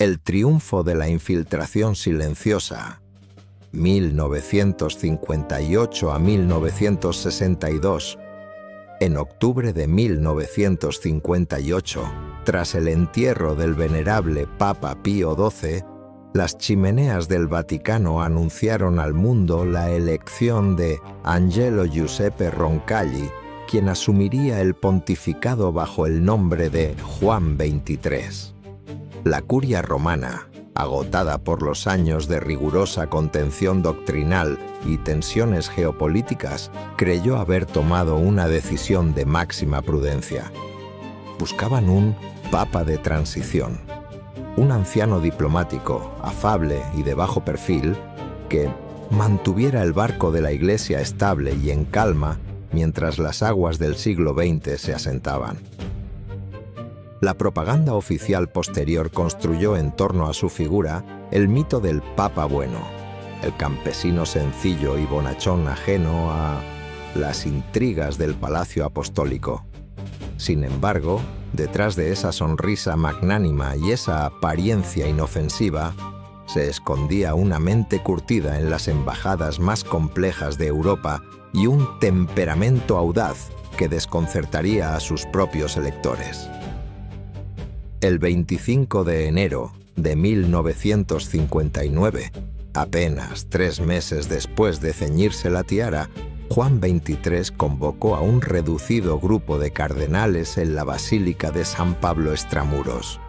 El triunfo de la infiltración silenciosa, 1958 a 1962. En octubre de 1958, tras el entierro del venerable Papa Pío XII, las chimeneas del Vaticano anunciaron al mundo la elección de Angelo Giuseppe Roncalli, quien asumiría el pontificado bajo el nombre de Juan XXIII. La curia romana, agotada por los años de rigurosa contención doctrinal y tensiones geopolíticas, creyó haber tomado una decisión de máxima prudencia. Buscaban un papa de transición, un anciano diplomático, afable y de bajo perfil, que mantuviera el barco de la Iglesia estable y en calma mientras las aguas del siglo XX se asentaban. La propaganda oficial posterior construyó en torno a su figura el mito del Papa Bueno, el campesino sencillo y bonachón ajeno a las intrigas del Palacio Apostólico. Sin embargo, detrás de esa sonrisa magnánima y esa apariencia inofensiva, se escondía una mente curtida en las embajadas más complejas de Europa y un temperamento audaz que desconcertaría a sus propios electores. El 25 de enero de 1959, apenas 3 meses después de ceñirse la tiara, Juan XXIII convocó a un reducido grupo de cardenales en la Basílica de San Pablo Extramuros.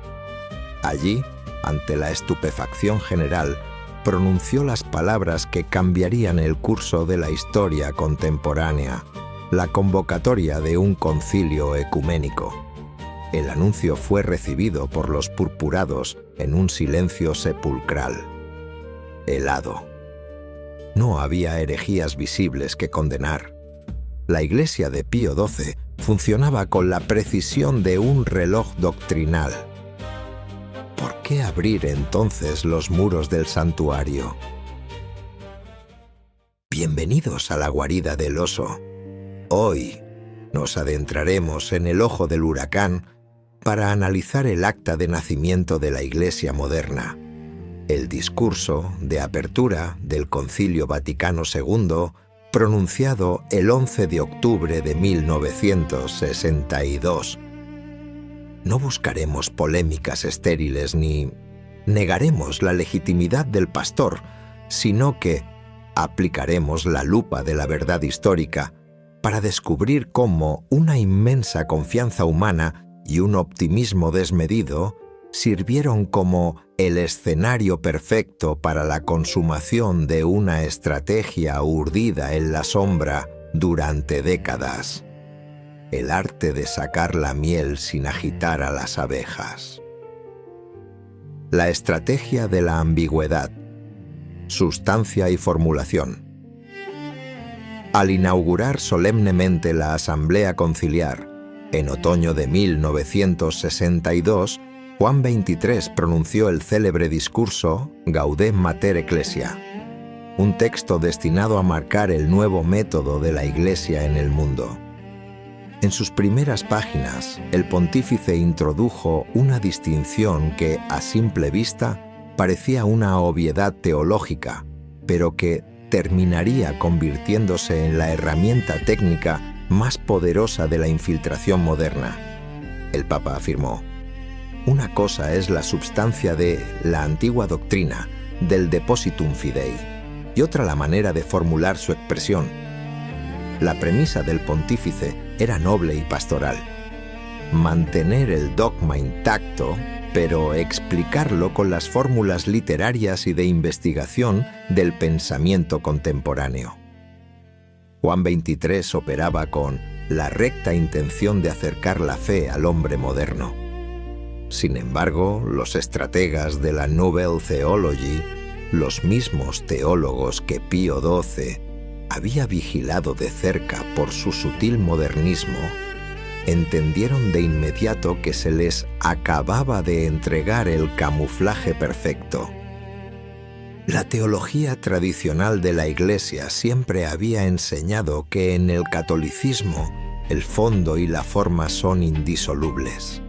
Allí, ante la estupefacción general, pronunció las palabras que cambiarían el curso de la historia contemporánea, la convocatoria de un concilio ecuménico. El anuncio fue recibido por los purpurados en un silencio sepulcral, helado. No había herejías visibles que condenar. La Iglesia de Pío XII funcionaba con la precisión de un reloj doctrinal. ¿Por qué abrir entonces los muros del santuario? Bienvenidos a la guarida del oso. Hoy nos adentraremos en el ojo del huracán para analizar el acta de nacimiento de la Iglesia moderna, el discurso de apertura del Concilio Vaticano II, pronunciado el 11 de octubre de 1962. No buscaremos polémicas estériles ni negaremos la legitimidad del pastor, sino que aplicaremos la lupa de la verdad histórica para descubrir cómo una inmensa confianza humana y un optimismo desmedido sirvieron como el escenario perfecto para la consumación de una estrategia urdida en la sombra durante décadas. El arte de sacar la miel sin agitar a las abejas. La estrategia de la ambigüedad. Sustancia y formulación. Al inaugurar solemnemente la Asamblea Conciliar, en otoño de 1962, Juan XXIII pronunció el célebre discurso Gaudeum Mater Ecclesia, un texto destinado a marcar el nuevo método de la Iglesia en el mundo. En sus primeras páginas, el pontífice introdujo una distinción que, a simple vista, parecía una obviedad teológica, pero que terminaría convirtiéndose en la herramienta técnica más poderosa de la infiltración moderna. El Papa afirmó: una cosa es la substancia de la antigua doctrina, del depositum fidei, y otra la manera de formular su expresión. La premisa del pontífice era noble y pastoral: mantener el dogma intacto, pero explicarlo con las fórmulas literarias y de investigación del pensamiento contemporáneo. Juan XXIII operaba con la recta intención de acercar la fe al hombre moderno. Sin embargo, los estrategas de la Nouvelle Theology, los mismos teólogos que Pío XII había vigilado de cerca por su sutil modernismo, entendieron de inmediato que se les acababa de entregar el camuflaje perfecto. La teología tradicional de la Iglesia siempre había enseñado que en el catolicismo el fondo y la forma son indisolubles.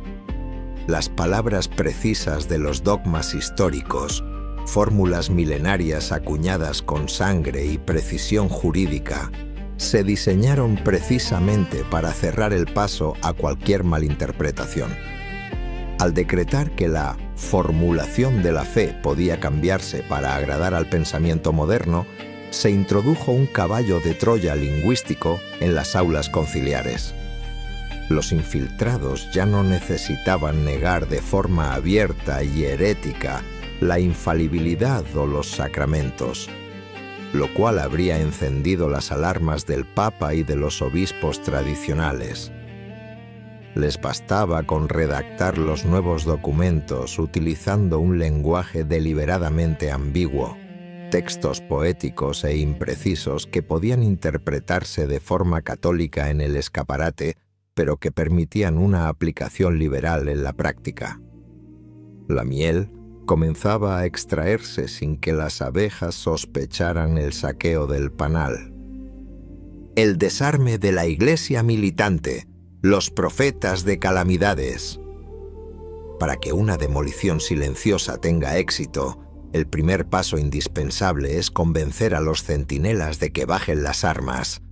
las palabras precisas de los dogmas históricos, fórmulas milenarias acuñadas con sangre y precisión jurídica, se diseñaron precisamente para cerrar el paso a cualquier malinterpretación. Al decretar que la formulación de la fe podía cambiarse para agradar al pensamiento moderno, se introdujo un caballo de Troya lingüístico en las aulas conciliares. Los infiltrados ya no necesitaban negar de forma abierta y herética la infalibilidad o los sacramentos, lo cual habría encendido las alarmas del Papa y de los obispos tradicionales. Les bastaba con redactar los nuevos documentos utilizando un lenguaje deliberadamente ambiguo, textos poéticos e imprecisos que podían interpretarse de forma católica en el escaparate, pero que permitían una aplicación liberal en la práctica. La miel comenzaba a extraerse sin que las abejas sospecharan el saqueo del panal. El desarme de la Iglesia militante, los profetas de calamidades. Para que una demolición silenciosa tenga éxito, el primer paso indispensable es convencer a los centinelas de que bajen las armas.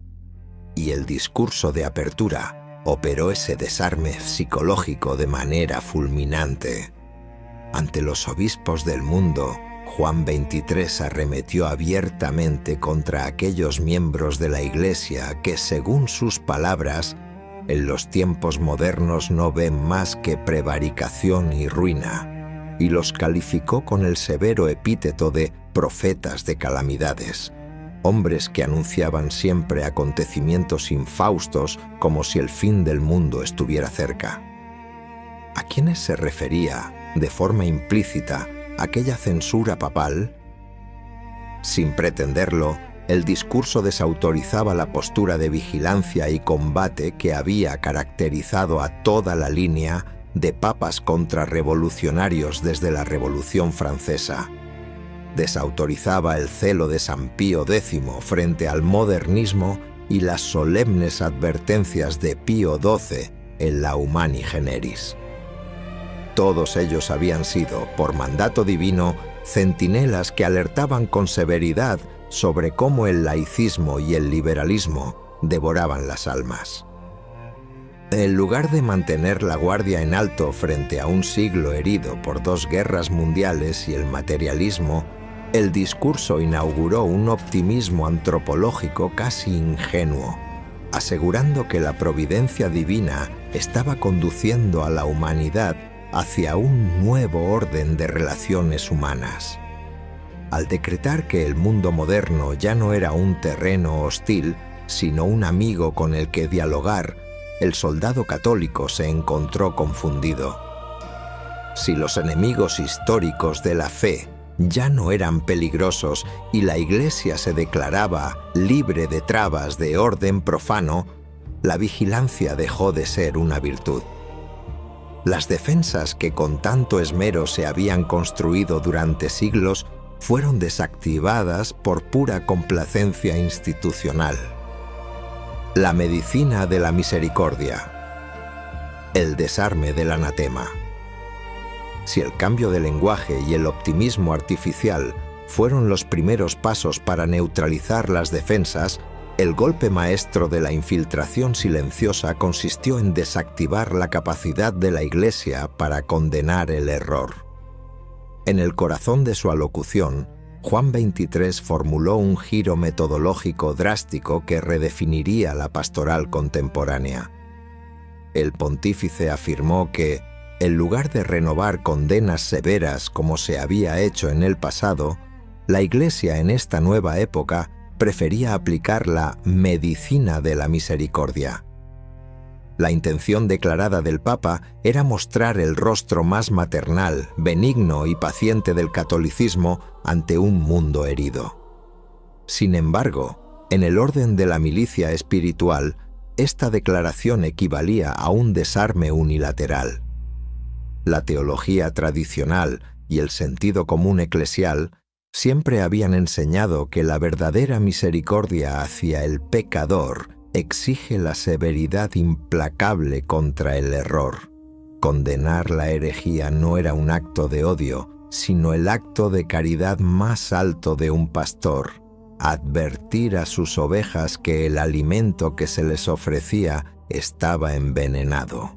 Y el discurso de apertura operó ese desarme psicológico de manera fulminante. Ante los obispos del mundo, Juan XXIII arremetió abiertamente contra aquellos miembros de la Iglesia que, según sus palabras, en los tiempos modernos no ven más que prevaricación y ruina, y los calificó con el severo epíteto de profetas de calamidades, hombres que anunciaban siempre acontecimientos infaustos como si el fin del mundo estuviera cerca. ¿A quiénes se refería, de forma implícita, aquella censura papal? Sin pretenderlo, el discurso desautorizaba la postura de vigilancia y combate que había caracterizado a toda la línea de papas contrarrevolucionarios desde la Revolución Francesa. Desautorizaba el celo de San Pío X frente al modernismo y las solemnes advertencias de Pío XII en la Humani Generis. Todos ellos habían sido, por mandato divino, centinelas que alertaban con severidad sobre cómo el laicismo y el liberalismo devoraban las almas. En lugar de mantener la guardia en alto frente a un siglo herido por 2 guerras mundiales y el materialismo, el discurso inauguró un optimismo antropológico casi ingenuo, asegurando que la providencia divina estaba conduciendo a la humanidad hacia un nuevo orden de relaciones humanas. Al decretar que el mundo moderno ya no era un terreno hostil, sino un amigo con el que dialogar, el soldado católico se encontró confundido. Si los enemigos históricos de la fe ya no eran peligrosos y la Iglesia se declaraba libre de trabas de orden profano, la vigilancia dejó de ser una virtud. Las defensas que con tanto esmero se habían construido durante siglos fueron desactivadas por pura complacencia institucional. La medicina de la misericordia. El desarme del anatema. Si el cambio de lenguaje y el optimismo artificial fueron los primeros pasos para neutralizar las defensas, el golpe maestro de la infiltración silenciosa consistió en desactivar la capacidad de la Iglesia para condenar el error. En el corazón de su alocución, Juan XXIII formuló un giro metodológico drástico que redefiniría la pastoral contemporánea. El pontífice afirmó que, en lugar de renovar condenas severas como se había hecho en el pasado, la Iglesia en esta nueva época prefería aplicar la medicina de la misericordia. La intención declarada del Papa era mostrar el rostro más maternal, benigno y paciente del catolicismo ante un mundo herido. Sin embargo, en el orden de la milicia espiritual, esta declaración equivalía a un desarme unilateral. La teología tradicional y el sentido común eclesial siempre habían enseñado que la verdadera misericordia hacia el pecador exige la severidad implacable contra el error. Condenar la herejía no era un acto de odio, sino el acto de caridad más alto de un pastor: advertir a sus ovejas que el alimento que se les ofrecía estaba envenenado.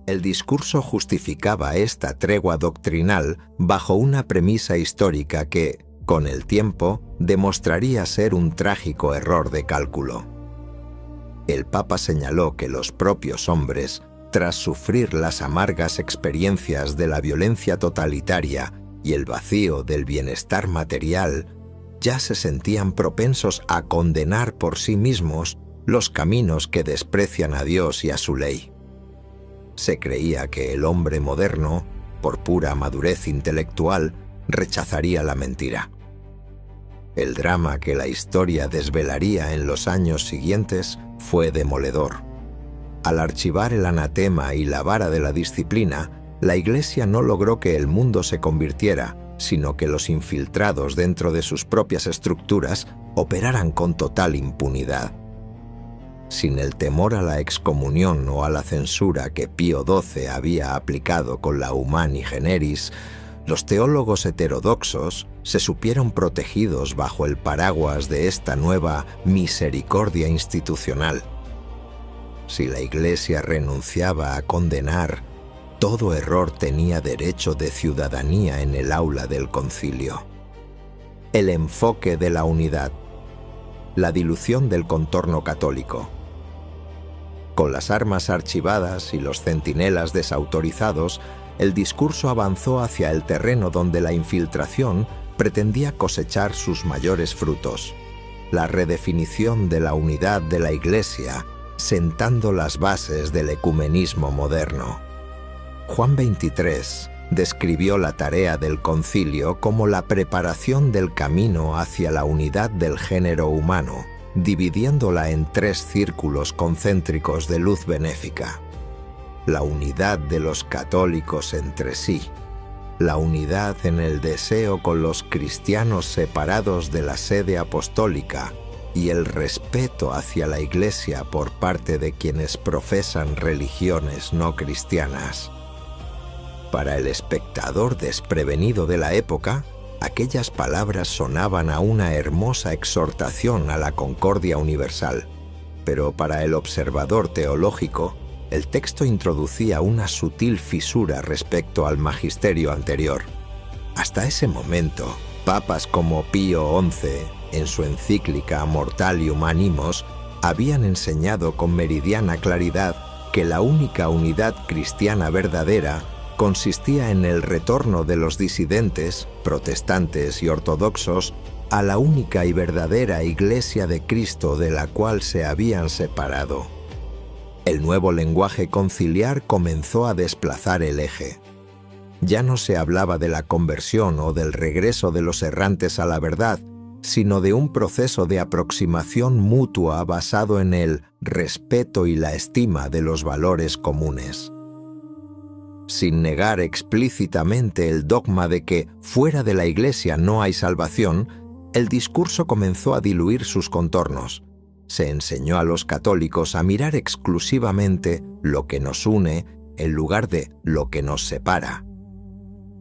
El discurso justificaba esta tregua doctrinal bajo una premisa histórica que, con el tiempo, demostraría ser un trágico error de cálculo. El Papa señaló que los propios hombres, tras sufrir las amargas experiencias de la violencia totalitaria y el vacío del bienestar material, ya se sentían propensos a condenar por sí mismos los caminos que desprecian a Dios y a su ley. Se creía que el hombre moderno, por pura madurez intelectual, rechazaría la mentira. El drama que la historia desvelaría en los años siguientes fue demoledor. Al archivar el anatema y la vara de la disciplina, la Iglesia no logró que el mundo se convirtiera, sino que los infiltrados dentro de sus propias estructuras operaran con total impunidad. Sin el temor a la excomunión o a la censura que Pío XII había aplicado con la Humani Generis, los teólogos heterodoxos se supieron protegidos bajo el paraguas de esta nueva misericordia institucional. Si la Iglesia renunciaba a condenar, todo error tenía derecho de ciudadanía en el aula del concilio. El enfoque de la unidad. La dilución del contorno católico. Con las armas archivadas y los centinelas desautorizados, el discurso avanzó hacia el terreno donde la infiltración pretendía cosechar sus mayores frutos: la redefinición de la unidad de la Iglesia, sentando las bases del ecumenismo moderno. Juan XXIII describió la tarea del concilio como la preparación del camino hacia la unidad del género humano, dividiéndola en 3 círculos concéntricos de luz benéfica: la unidad de los católicos entre sí, la unidad en el deseo con los cristianos separados de la sede apostólica y el respeto hacia la Iglesia por parte de quienes profesan religiones no cristianas. Para el espectador desprevenido de la época, aquellas palabras sonaban a una hermosa exhortación a la concordia universal, pero para el observador teológico, el texto introducía una sutil fisura respecto al magisterio anterior. Hasta ese momento, papas como Pío XI, en su encíclica Mortalium Animos, habían enseñado con meridiana claridad que la única unidad cristiana verdadera consistía en el retorno de los disidentes, protestantes y ortodoxos, a la única y verdadera Iglesia de Cristo de la cual se habían separado. El nuevo lenguaje conciliar comenzó a desplazar el eje. Ya no se hablaba de la conversión o del regreso de los errantes a la verdad, sino de un proceso de aproximación mutua basado en el respeto y la estima de los valores comunes. Sin negar explícitamente el dogma de que fuera de la Iglesia no hay salvación, el discurso comenzó a diluir sus contornos. Se enseñó a los católicos a mirar exclusivamente lo que nos une en lugar de lo que nos separa.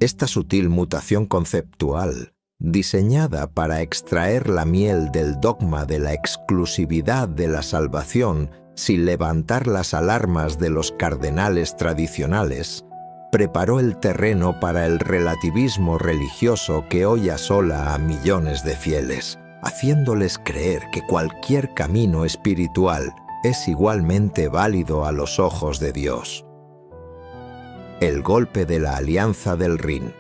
Esta sutil mutación conceptual, diseñada para extraer la miel del dogma de la exclusividad de la salvación sin levantar las alarmas de los cardenales tradicionales, preparó el terreno para el relativismo religioso que hoy asola a millones de fieles, haciéndoles creer que cualquier camino espiritual es igualmente válido a los ojos de Dios. El golpe de la Alianza del Rin.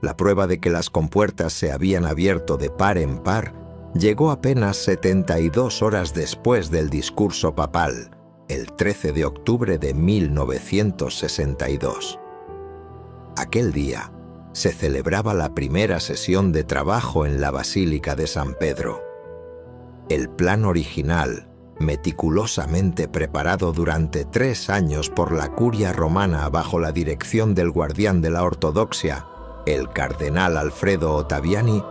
La prueba de que las compuertas se habían abierto de par en par llegó apenas 72 horas después del discurso papal, el 13 de octubre de 1962. Aquel día se celebraba la primera sesión de trabajo en la Basílica de San Pedro. El plan original, meticulosamente preparado durante 3 años por la Curia Romana bajo la dirección del guardián de la ortodoxia, el cardenal Alfredo Ottaviani,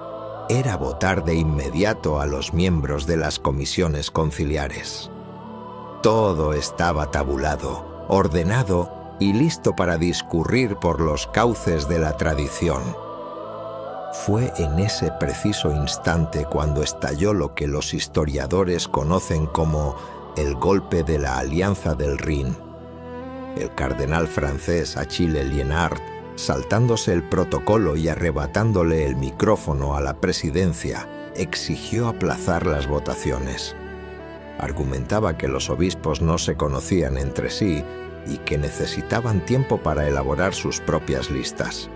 era votar de inmediato a los miembros de las comisiones conciliares. Todo estaba tabulado, ordenado y listo para discurrir por los cauces de la tradición. Fue en ese preciso instante cuando estalló lo que los historiadores conocen como el golpe de la Alianza del Rin. El cardenal francés Achille Liénard, saltándose el protocolo y arrebatándole el micrófono a la presidencia, exigió aplazar las votaciones. Argumentaba que los obispos no se conocían entre sí y que necesitaban tiempo para elaborar sus propias listas.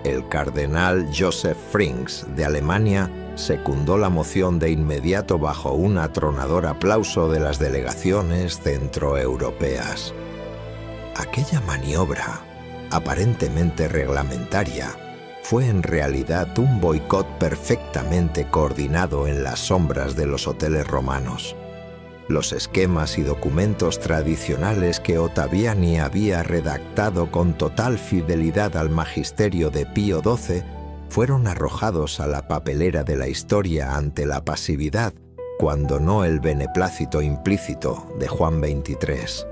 El cardenal Joseph Frings, de Alemania, secundó la moción de inmediato bajo un atronador aplauso de las delegaciones centroeuropeas. Aquella maniobra, aparentemente reglamentaria, fue en realidad un boicot perfectamente coordinado en las sombras de los hoteles romanos. Los esquemas y documentos tradicionales que Ottaviani había redactado con total fidelidad al magisterio de Pío XII fueron arrojados a la papelera de la historia ante la pasividad, cuando no el beneplácito implícito, de Juan XXIII.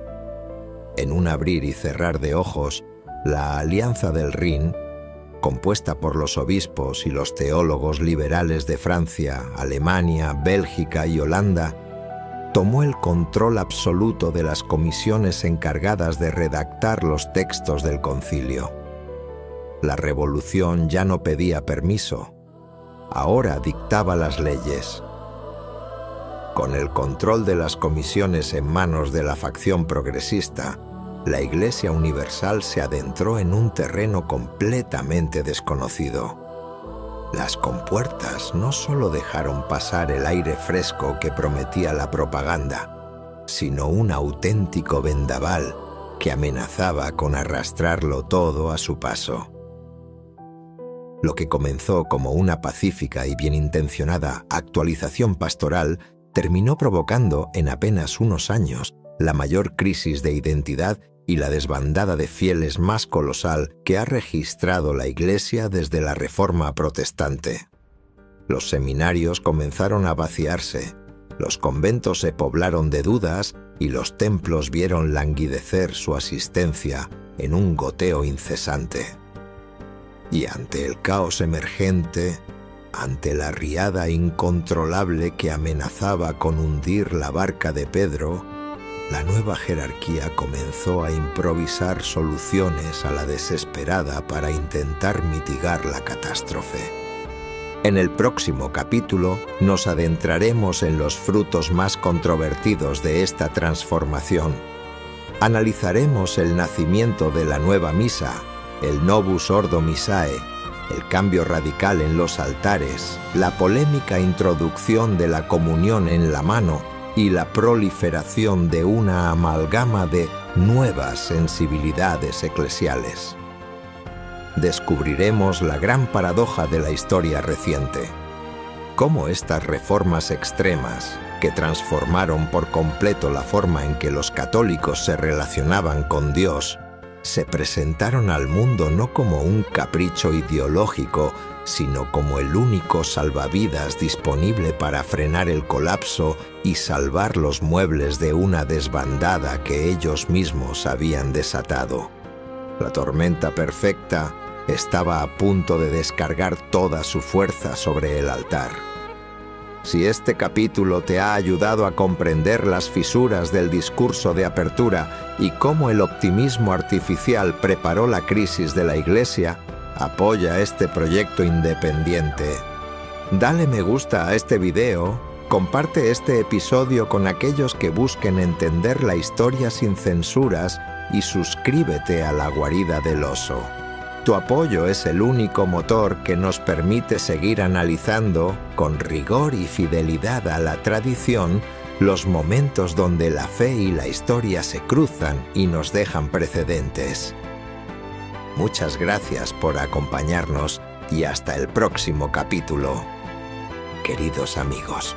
En un abrir y cerrar de ojos, la Alianza del Rin, compuesta por los obispos y los teólogos liberales de Francia, Alemania, Bélgica y Holanda, tomó el control absoluto de las comisiones encargadas de redactar los textos del concilio. La revolución ya no pedía permiso, ahora dictaba las leyes. Con el control de las comisiones en manos de la facción progresista, la Iglesia Universal se adentró en un terreno completamente desconocido. Las compuertas no solo dejaron pasar el aire fresco que prometía la propaganda, sino un auténtico vendaval que amenazaba con arrastrarlo todo a su paso. Lo que comenzó como una pacífica y bien intencionada actualización pastoral terminó provocando en apenas unos años la mayor crisis de identidad y la desbandada de fieles más colosal que ha registrado la Iglesia desde la Reforma protestante. Los seminarios comenzaron a vaciarse, los conventos se poblaron de dudas y los templos vieron languidecer su asistencia en un goteo incesante. Y ante el caos emergente, ante la riada incontrolable que amenazaba con hundir la barca de Pedro, la nueva jerarquía comenzó a improvisar soluciones a la desesperada para intentar mitigar la catástrofe. En el próximo capítulo nos adentraremos en los frutos más controvertidos de esta transformación. Analizaremos el nacimiento de la nueva misa, el Novus Ordo Missae, el cambio radical en los altares, la polémica introducción de la comunión en la mano y la proliferación de una amalgama de nuevas sensibilidades eclesiales. Descubriremos la gran paradoja de la historia reciente: cómo estas reformas extremas, que transformaron por completo la forma en que los católicos se relacionaban con Dios, se presentaron al mundo no como un capricho ideológico, sino como el único salvavidas disponible para frenar el colapso y salvar los muebles de una desbandada que ellos mismos habían desatado. La tormenta perfecta estaba a punto de descargar toda su fuerza sobre el altar. Si este capítulo te ha ayudado a comprender las fisuras del discurso de apertura y cómo el optimismo artificial preparó la crisis de la Iglesia, apoya este proyecto independiente. Dale me gusta a este video, comparte este episodio con aquellos que busquen entender la historia sin censuras y suscríbete a la guarida del oso. Tu apoyo es el único motor que nos permite seguir analizando, con rigor y fidelidad a la tradición, los momentos donde la fe y la historia se cruzan y nos dejan precedentes. Muchas gracias por acompañarnos y hasta el próximo capítulo, queridos amigos.